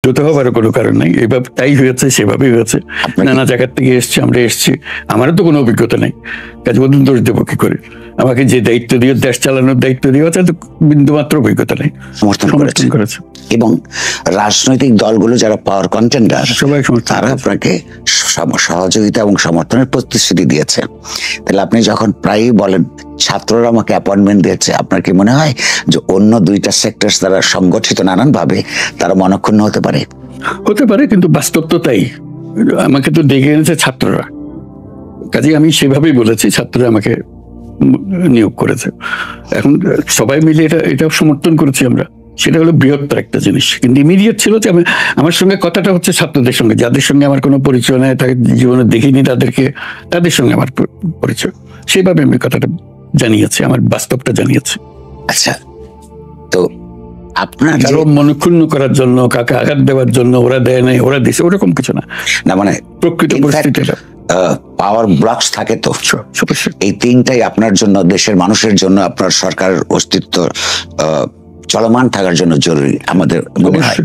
বিব্রত হওয়ার কোনো কারণ নাই। এভাবে তাই হয়েছে, সেভাবেই হয়েছে। নানা জায়গার থেকে এসছি, আমরা এসছি, আমারও তো কোনো অভিজ্ঞতা নাই, কাজে ওদের দোষ দেবো কি করে? আমাকে যে দায়িত্ব দিয়ে, দেশ চালানোর দায়িত্ব দিয়ে তো বিন্দুমাত্র অভিজ্ঞতা নেই। সমর্থন করেছে। এবং রাজনৈতিক দলগুলো যারা পাওয়ার কন্টেন্ডার সবাই তারা আপনাকে সহযোগিতা এবং সমর্থনের প্রতিশ্রুতি দিয়েছে। তাহলে আপনি যখন প্রায়ই বলেন ছাত্ররা আমাকে অ্যাপয়েন্টমেন্ট দিয়েছে, আপনার কি মনে হয় যে অন্য দুইটা সেক্টর দ্বারা সংগঠিত নানান ভাবে তারা মনক্ষুণ্ণ হতে পারে? হতে পারে, কিন্তু বাস্তব তো তাই। আমাকে তো ডেকে এনেছে ছাত্ররা, কাজে আমি সেভাবেই বলেছি, ছাত্ররা আমাকে নিয়োগ করেছে। এখন সবাই মিলে এটা সমর্থন করেছি আমরা, সেটা হলো বৃহত্তর একটা জিনিস। কিন্তু ইমিডিয়েট ছিল যে আমার সঙ্গে কথাটা হচ্ছে ছাত্রদের সঙ্গে, যাদের সঙ্গে আমার কোনো পরিচয় নেই, তাকে জীবনে দেখিনি তাদের সঙ্গে আমার পরিচয়, সেইভাবে আমি কথাটা জানিয়েছি, আমার বাস্তবটা জানিয়েছি। আচ্ছা, তো আপনার মনক্ষুণ্ণ করার জন্য, কাকে আঘাত দেওয়ার জন্য ওরা দেয় নাই, ওরা দিছে, ওরকম কিছু না। মানে প্রকৃত পরিস্থিতিটা পাওয়ার ব্লকস থাকে তো, এই তিনটাই আপনার জন্য, দেশের মানুষের জন্য, আপনার সরকারের অস্তিত্ব চলমান থাকার জন্য জরুরি আমাদের মনে হয়।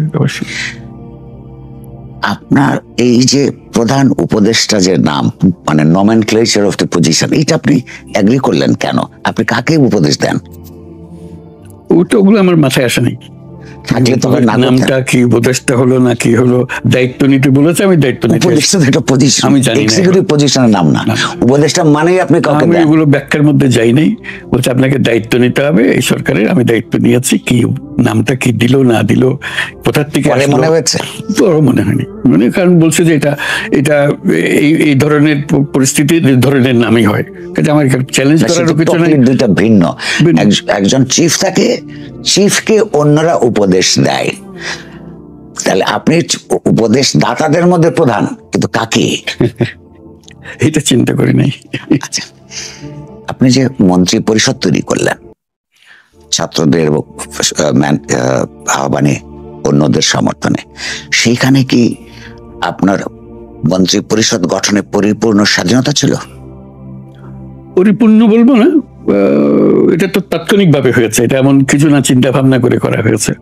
আপনার এই যে প্রধান উপদেষ্টা যে নাম, মানে নমেনক্লেচার অফ দ্য পজিশন, এটা আপনি এগ্রি করলেন কেন? আপনি কাকে উপদেশ দেন? ওগুলো আমার মাথায় আসে নাই। নামটা কি, উপদেশটা হলো না কি হলো, দায়িত্ব নিতে বলেছে, আমি দায়িত্ব নিতে। আমি জানি পজিশনের নাম না, উপদেশটা মানেই আপনি কাউকে দেন। এগুলো ব্যাখ্যার মধ্যে যাই নাই, বলছে আপনাকে দায়িত্ব নিতে হবে এই সরকারের, আমি দায়িত্ব নিয়েছি। কি নামটা কি দিল না দিল, কোথার থেকে মনে হয়েছে? বড় মনে হয়নি, মানে কারণ বলছে যে এটা এই ধরনের পরিস্থিতি ধরনের নামই হয়, কাজে আমার চ্যালেঞ্জ করার কিছু নাই। দুইটা ভিন্ন, একজন চিফ থাকে, চিফকে অন্যরা উপদেশ দেয়, তাহলে আপনি উপদেশ দাতাদের মধ্যে প্রধান, কিন্তু কাকে? এটা চিন্তা করি নাই। আচ্ছা, আপনি যে মন্ত্রী পরিষদ তৈরি করলেন ছাত্রদের আহ্বানে, অন্যদের সমর্থনে, সেইখানে কি আপনার মন্ত্রী পরিষদ গঠনে পরিপূর্ণ স্বাধীনতা ছিল? পরিপূর্ণ বলবো না, এটা তো তাৎক্ষণিক ভাবে হয়েছে, এটা এমন কিছু না, চিন্তা ভাবনা করে করা হয়েছে।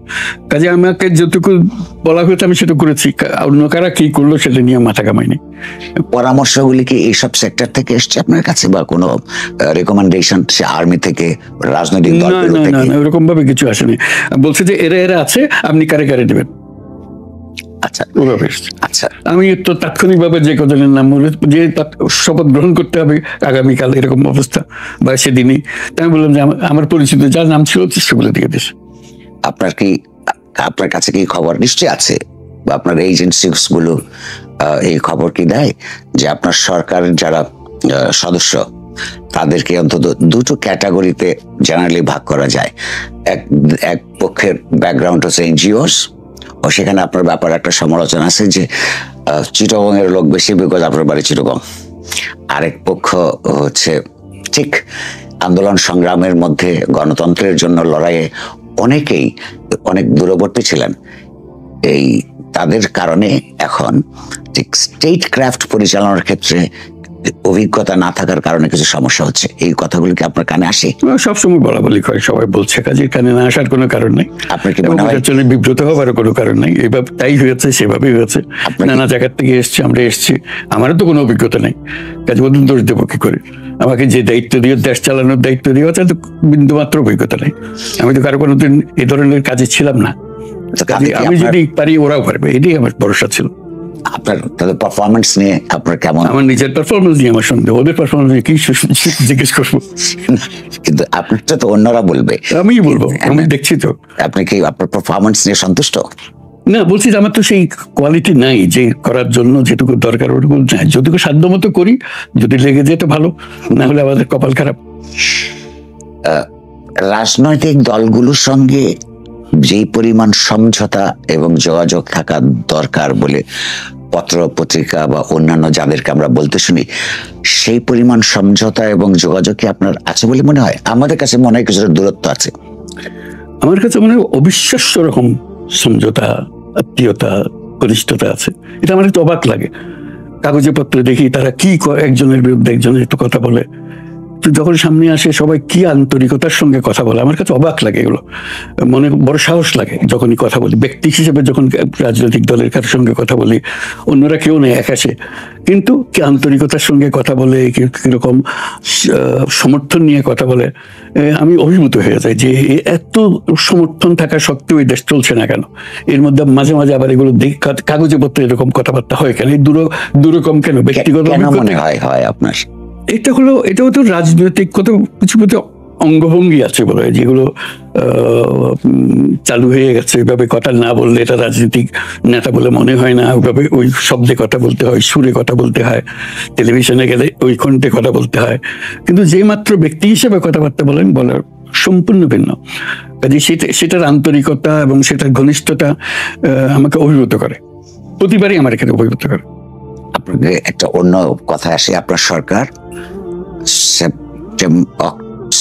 কাজে আমাকে যতটুকু বলা হয়েছে আমি সেটা করেছি, অন্য কারা কি করলো সেটা নিয়ে মাথা কামাইনি। পরামর্শগুলি কি এইসব সেক্টর থেকে এসছে আপনার কাছে, বা কোনো রেকমেন্ডেশন সে আর্মি থেকে, রাজনৈতিক দল থেকে? না, এরকম ভাবে কিছু আসেনি। বলছে যে এরা আছে, আপনি কারে কারে দেবেন। আচ্ছা, আচ্ছা, আমি তো তাৎক্ষণিক ভাবে যে কজনের নাম যে শপথ গ্রহণ করতে হবে আগামীকাল, এরকম অবস্থা বা সেদিনই, আমি বললাম যে আমার পরিচিত যার নাম ছিল সেগুলো দিয়ে দিস। আপনার কাছে কি খবর নিশ্চয়ই আছে, বা আপনার এজেন্সিস গুলো এই খবর কি দেয় যে আপনার সরকারের যারা সদস্য তাদেরকে অন্তত দুটো ক্যাটাগরিতে জেনারেলি ভাগ করা যায়? এক পক্ষের ব্যাকগ্রাউন্ড হচ্ছে এনজিওস, ও সেখানে আপনার ব্যাপারে একটা সমালোচনা আছে যে চিটাগং এর লোক বেশি, বিকজ আপনার বাড়ি চিটাগং। আরেক পক্ষ হচ্ছে ঠিক আন্দোলন সংগ্রামের মধ্যে গণতন্ত্রের জন্য লড়াইয়ে অনেকেই অনেক দূরবর্তী ছিলেন, এই তাদের কারণে এখন ঠিক স্টেট ক্রাফট পরিচালনার ক্ষেত্রে অভিজ্ঞতা না থাকার কারণে কিছু সমস্যা হচ্ছে। এই কথাগুলো কি আপনার কানে আসে? সবসময় বলা বলি করে, সবাই বলছে, কাজে কানে না আসার কোনো কারণ নেই। আপনার কি মনে হয় বিব্রত হওয়ার কোনো কারণ নেই, এভাবে তাই হয়েছে, সেভাবেই হয়েছে। নানা জায়গার থেকে এসছি, আমরা এসছি, আমারও তো কোনো অভিজ্ঞতা নেই, কাজে ওদের দোষ দেবো কি করে? আমাকে যে দায়িত্ব দিয়ে, দেশ চালানোর দায়িত্ব দিয়ে তো বিন্দুমাত্র অভিজ্ঞতা নেই। আমি তো কারো কোনোদিন এই ধরনের কাজে ছিলাম না, আমি যদি পারি ওরাও পারবে, এটাই আমার ভরসা ছিল। আপনার তাদের পারফরমেন্স নিয়ে আপনার কেমন? আমার নিজের পারফরমেন্স নিয়ে আমার সন্দেহ, ওদের পারফরমেন্স নিয়ে কি জিজ্ঞেস করবো? কিন্তু আপনারটা তো অন্যরা বলবে। আমি বলবো, আমি দেখছি তো। আপনি কি আপনার পারফরমেন্স নিয়ে সন্তুষ্ট? না, বলছি যে আমার তো সেই কোয়ালিটি নাই যে করার জন্য যেটুকু দরকার ওটুকু নাই, যতটুকু সাধ্য মতো করি, যদি লেগে যেত ভালো, না হলে আমাদের কপাল খারাপ। রাজনৈতিক দলগুলোর সঙ্গে যেই পরিমাণ সমঝোতা এবং যোগাযোগ থাকা দরকার বলে পত্র পত্রিকা বা অন্যান্য যাদেরকে আমরা বলতে শুনি, সেই পরিমাণ সমঝোতা এবং যোগাযোগ কি আপনার আছে বলে মনে হয়? আমাদের কাছে মনে হয় কিছুটা দূরত্ব আছে। আমার কাছে মনে হয় অবিশ্বাস্য রকম সমঝোতা, আত্মীয়তা, ঘনিষ্ঠতা আছে। এটা আমার একটু অবাক লাগে। কাগজে পত্রে দেখি তারা কি একজনের বিরুদ্ধে একজনের একটু কথা বলে, যখন সামনে আসে সবাই কি আন্তরিকতার সঙ্গে কথা বলে, আমার কাছে অবাক লাগে এগুলো, মনে বড় সাহস লাগে যখনই কথা বলি। ব্যক্তি হিসেবে যখন রাজনৈতিক দলের কারোর সঙ্গে কথা বলি, অন্যরা কেউ নেই, এক আসে, কিন্তু কি আন্তরিকতার সঙ্গে কথা বলে, কিরকম সমর্থন নিয়ে কথা বলে, আমি অভিভূত হয়ে যাই যে এত সমর্থন থাকা সত্ত্বেও এই দেশ চলছে না কেন। এর মধ্যে মাঝে মাঝে আবার এগুলো কাগজে পত্রে এরকম কথাবার্তা হয় কেন, এই দুরকম কেন, ব্যক্তিগত মনে হয় আপনার? এটাও তো রাজনৈতিক কত কিছু অঙ্গভঙ্গি আছে বলে, যেগুলো চালু হয়ে গেছে। ওইভাবে কথা না বললে এটা রাজনৈতিক নেতা বলে মনে হয় না, ওইভাবে ওই শব্দে কথা বলতে হয়, সুরে কথা বলতে হয়, টেলিভিশনে গেলে ওই কণ্ঠে কথা বলতে হয়। কিন্তু যে মাত্র ব্যক্তি হিসেবে কথাবার্তা বলেন, বলার সম্পূর্ণ ভিন্ন। কাজে সেটার আন্তরিকতা এবং সেটার ঘনিষ্ঠতা আমাকে অভিভূত করে, প্রতিবারই আমার এখানে অভিভূত করে। আপনাকে একটা অন্য কথা আসে, আপনার সরকার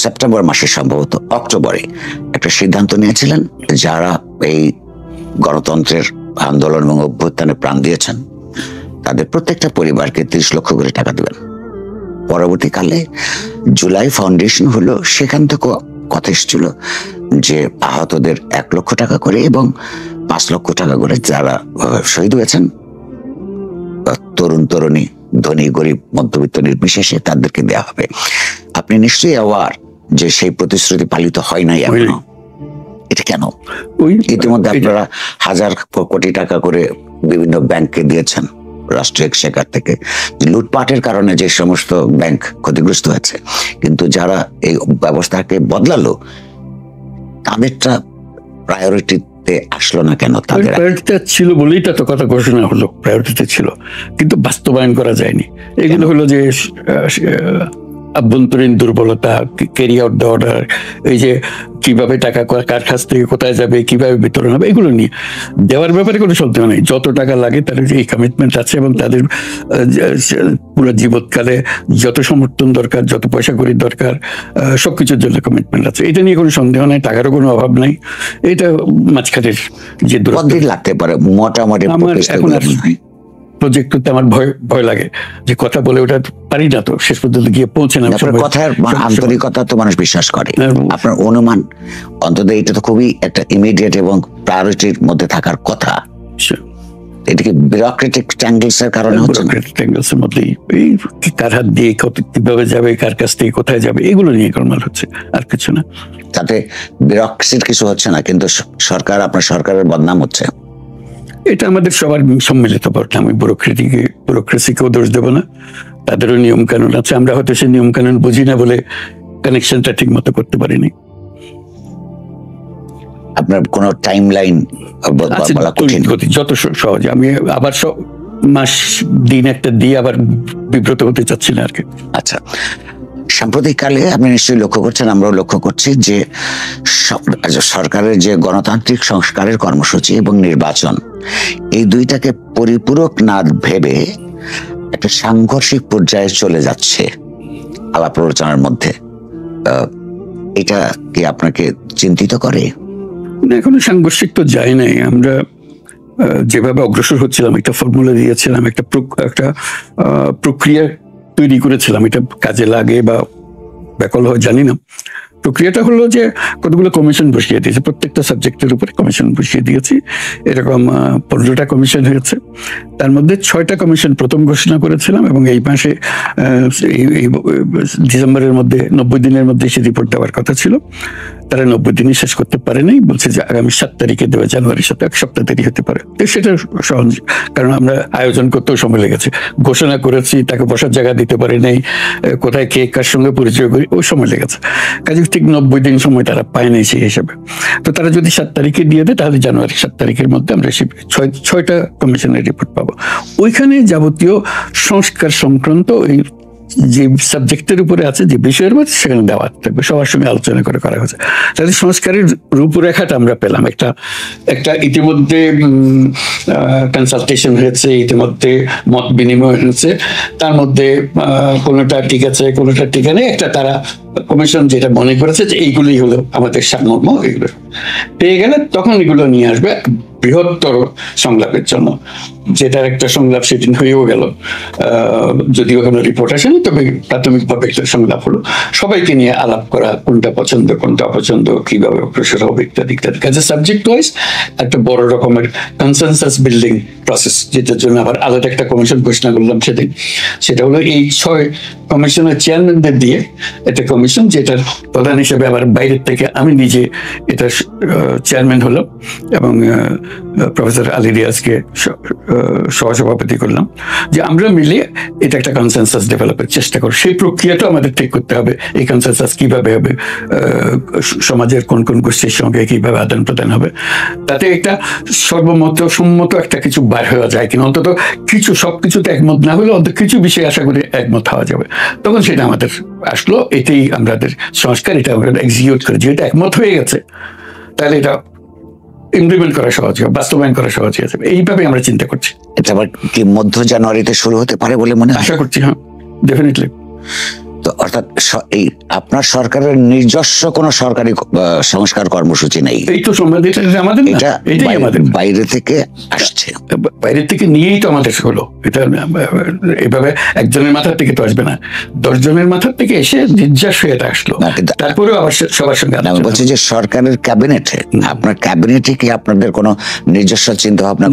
সেপ্টেম্বর মাসে, সম্ভবত অক্টোবরে, একটা সিদ্ধান্ত নিয়েছিলেন যারা এই গণতন্ত্রের আন্দোলন এবং অভ্যুত্থানে প্রাণ দিয়েছেন তাদের প্রত্যেকটা পরিবারকে 30 লক্ষ করে টাকা দেবেন। পরবর্তীকালে জুলাই ফাউন্ডেশন হলো, সেখান থেকে কথা এসেছিল যে আহতদের 1 লক্ষ টাকা করে এবং 5 লক্ষ টাকা করে যারা শহীদ হয়েছেন, তরুণ তরুণী, ধনী গরিব মধ্যবিত্ত নির্বিশেষে তাদেরকে দেওয়া হবে। আপনি নিশ্চয়ই অ্যাওয়ার যে সেই প্রতিশ্রুতি পালিত হয় নাই এখনো। এটা কেন? ইতিমধ্যে আপনারা 1000 কোটি টাকা করে বিভিন্ন ব্যাংককে দিয়েছেন রাষ্ট্রীয় এক্সচেকার থেকে, লুটপাটের কারণে যে সমস্ত ব্যাংক ক্ষতিগ্রস্ত হয়েছে, কিন্তু যারা এই ব্যবস্থাকে বদলালো তাদেরটা প্রায়োরিটিতে আসলো না কেন? তাদের প্রায়োরিটিতে ছিল বলেই তো কথা ঘোষণা হলো, প্রায়োরিটিতে ছিল, কিন্তু বাস্তবায়ন করা যায়নি। এগুলো হলো যে আভ্যন্তরীণ দুর্বলতা, ক্যারি আউট দ্য অর্ডার, এই যে কিভাবে টাকা কার কাছ থেকে কোথায় যাবে, কিভাবে বিতরণ হবে, এগুলো নিয়ে দেওয়ার ব্যাপারে কোনো সন্দেহ নেই। যত টাকা লাগে তাদের এই কমিটমেন্ট আছে এবং তাদের পুরো জীবৎকালে যত সমর্থন দরকার, যত পয়সা কড়ির দরকার, সবকিছুর জন্য কমিটমেন্ট আছে। এটা নিয়ে কোনো সন্দেহ নেই, টাকারও কোনো অভাব নাই। এটা মাঝখানের যে লাগতে পারে মোটামুটি। আমার এখন প্রজেক্ট করতে আমার ভয় লাগে যে কথা বলে ওটা পারি না, তো শেষ পর্যন্ত গিয়ে পৌঁছে না। কথার আন্তরিকতা তো মানুষ বিশ্বাস করে। আপনার অনুমান, অন্তত এটা তো খুবই একটা ইমিডিয়েট এবং প্রায়োরিটির মধ্যে থাকার কথা। এটা কি বিউরোক্রেটিক ট্যাঙ্গলস এর কারণে হচ্ছে? বিউরোক্রেটিক ট্যাঙ্গলস এর মধ্যেই এই কার হাত দিয়ে কিভাবে যাবে, কার কাছ থেকে কোথায় যাবে, এগুলো নিয়ে গোলমাল হচ্ছে, আর কিছু না। তাতে বিউরোক্রেসির কিছু হচ্ছে না, কিন্তু সরকার, আপনার সরকারের বদনাম হচ্ছে। এটা আমাদের সবার সম্মিলিত বটে। আমি ব্যুরোক্রেসিকেও দোষ দেবো না, তাদেরও নিয়ম কানুন আছে। আমরা হয়তো সেই নিয়ম কানুন বুঝি না বলে কানেকশনটা ঠিক মতো করতে পারিনি। আপনার কোন টাইম লাইন যত সহজে, আমি আবার মাস দিন একটা দিয়ে আবার বিব্রত হতে চাচ্ছি না আর কি। আচ্ছা, সাম্প্রতিককালে আপনি নিশ্চয়ই লক্ষ্য করছেন, আমরাও লক্ষ্য করছি যে সরকারের যে গণতান্ত্রিক সংস্কারের কর্মসূচি এবং নির্বাচন, এই দুইটাকে পরিপূরক না ভেবে একটা সাংঘর্ষিক পর্যায়ে চলে যাচ্ছে আলাপ আলোচনার মধ্যে। এটা কি আপনাকে চিন্তিত করে? না, এখনো সাংঘর্ষিক তো যায় নাই। আমরা যেভাবে অগ্রসর হচ্ছিলাম, একটা ফর্মুলা দিয়েছিলাম, একটা প্রক্রিয়া তৈরি করেছিলাম, এটা কাজে লাগে বা ব্যাকল হয় জানি না। প্রক্রিয়াটা হলো যে কতগুলো কমিশন বসিয়ে দিয়েছে, প্রত্যেকটা সাবজেক্টের উপরে কমিশন বসিয়ে দিয়েছি। এরকম 15টা কমিশন হয়েছে। তার মধ্যে 6টা কমিশন প্রথম ঘোষণা করেছিলাম এবং এই মাসে ডিসেম্বরের মধ্যে 90 দিনের মধ্যে সে রিপোর্ট দেওয়ার কথা ছিল। তারা 90 দিনই শেষ করতে পারেনি, বলছে যে আগামী 7 তারিখে দেবে, জানুয়ারির সাথে 1 সপ্তাহ দেরি হতে পারে। তো সেটা সহজ, কারণ আমরা আয়োজন করতেও সময় লেগেছে, ঘোষণা করেছি, তাকে বসার জায়গা দিতে পারি নাই, কোথায় কে কার সঙ্গে পরিচয় করি, ওই সময় লেগেছে। কাজে ঠিক 90 দিন সময় তারা পায়নি সেই হিসাবে। তো তারা যদি 7 তারিখে দিয়ে দেয়, তাহলে জানুয়ারি 7 তারিখের মধ্যে আমরা 6টা কমিশনের রিপোর্ট পাবো। ওইখানে যাবতীয় সংস্কার সংক্রান্ত এই যে সাবজেক্টের উপরে আছে, যে বিষয়ের মধ্যে, সেখানে দেওয়া থাকবে, সবার সঙ্গে আলোচনা করে করা হয়েছে। তাহলে সংস্কারের রূপরেখাটা আমরা পেলাম। একটা ইতিমধ্যে কনসালটেশন হয়েছে, ইতিমধ্যে মত বিনিময় হয়েছে, তার মধ্যে কোনোটা ঠিক আছে, কোনোটা ঠিক নেই। একটা তারা কমিশন যেটা মনে করেছে যে এইগুলোই হলো আমাদের সারমর্ম, এগুলো পেয়ে গেলে তখন এগুলো নিয়ে আসবে বৃহত্তর সংলাপের জন্য, যেটার একটা সংলাপ সেদিন হয়েও গেল, যদিও কোনো রিপোর্ট আসেনি, তবে প্রাথমিকভাবে একটা সংলাপ হলো, সবাইকে নিয়ে আলাপ করা, কোনটা পছন্দ কোনটা অপছন্দ, কিভাবে অগ্রসর হবে ইত্যাদি ইত্যাদি। কাজে সাবজেক্ট ওয়াইজ একটা বড় রকমের কনসেনসাস বিল্ডিং প্রসেস, যেটার জন্য আবার আলাদা একটা কমিশন ঘোষণা করলাম সেদিন। সেটা হলো এই 6 কমিশনের চেয়ারম্যানদের দিয়ে একটা কমিশন, যেটার প্রধান হিসেবে আবার বাইরের থেকে আমি নিজে এটা চেয়ারম্যান হলাম এবং প্রফেসর আলী রিয়াজকে সহসভাপতি করলাম, যে আমরা মিলে এটা একটা কনসেনসাস ডেভেলপের চেষ্টা করি। সেই প্রক্রিয়াটা আমাদের ঠিক করতে হবে, এই কনসেনসাস কিভাবে হবে, সমাজের কোন কোন গোষ্ঠীর সঙ্গে কিভাবে আদান প্রদান হবে, তাতে একটা সর্বমত সম্মত একটা কিছু বার হওয়া যায় কিনা, অন্তত কিছু, সবকিছুতে একমত না হলে অন্তত কিছু বিষয়ে আশা করি একমত হওয়া যাবে। তখন সেটা আমাদের আসলো, এটাই আমাদের সংস্কার, এটা আমরা এক্সিকিউট করি। যেহেতু একমত হয়ে গেছে, তাহলে এটা ইমপ্লিমেন্ট করা সহজ হবে, বাস্তবায়ন করা সহজ হয়ে যাবে। এইভাবে আমরা চিন্তা করছি। এটা আবার কি মধ্য জানুয়ারিতে শুরু হতে পারে বলে মনে হয়? আশা করছি, হ্যাঁ, ডেফিনেটলি। তো অর্থাৎ এই আপনার সরকারের নিজস্ব কোনো সরকারি সংস্কার কর্মসূচি নেই? এই তো সম্বন্ধিত আমাদের, এটা এটাই আমাদের বাইরে থেকে আসছে, বাইরের থেকে নিয়েই তো আমাদের হলো। এটা এভাবে একজনের মাথার থেকে তো আসবে না, 10 জনের মাথার থেকে এসে জিজ্ঞাসা হয়ে এটা আসলো, তারপরেও আবার সবার সঙ্গে। আমি বলছি যে সরকারের ক্যাবিনেটে, আপনার ক্যাবিনেটে কি আপনাদের কোনো নিজস্ব চিন্তা ভাবনা?